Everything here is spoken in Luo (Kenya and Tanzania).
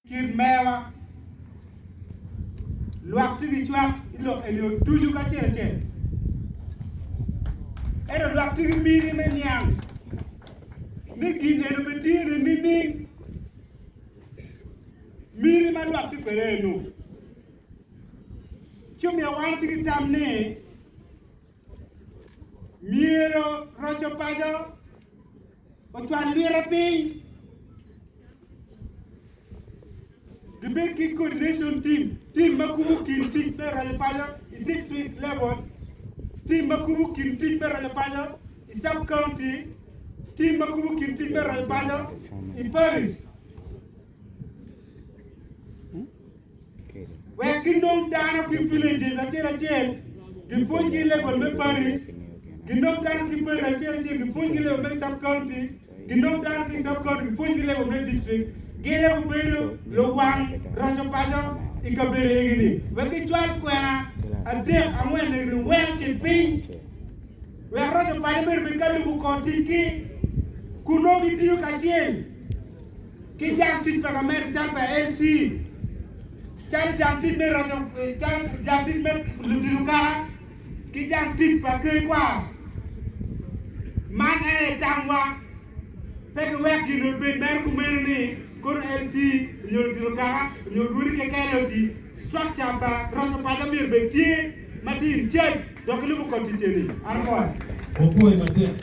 kir mewa Lwak tigi chwak ilo elio tuju ka chere ero Lwak tigi miri me Niang ni kinde no betire Nini miri ma Lwak tigi pereno chumi ya wan tigi tamne miero Roco Paco ochwan liera piny the big coordination team Makumu Kimiti Roco Paco in district level, team Makumu Kimiti Roco Paco in sub-county, team Makumu Kimiti Roco Paco in parish. Where Kingdom Town of villages, a Gifungi level me parish, Kingdom Town of Gifungi level me sub-county, Kingdom Town of sub-county, Gifungi level me district. Gere ubero Lwak Roco Paco ikabere gini weki chwal kwa ade amwene ni weche piny we Roco Paco ber bikalu bukotiki kuno bitiyo kachien ki jam tich pa kamer champa LC chal jam tich me Roco jam tich me Ludiruka ki jam tich pa kwe kwa man tangwa pek wek gino be mer kumeni Kur LC nyol diruka nyol wuri ke keroti structure ba Roco Paco mir betie matin check donc limu ko titeni arko Opo e matin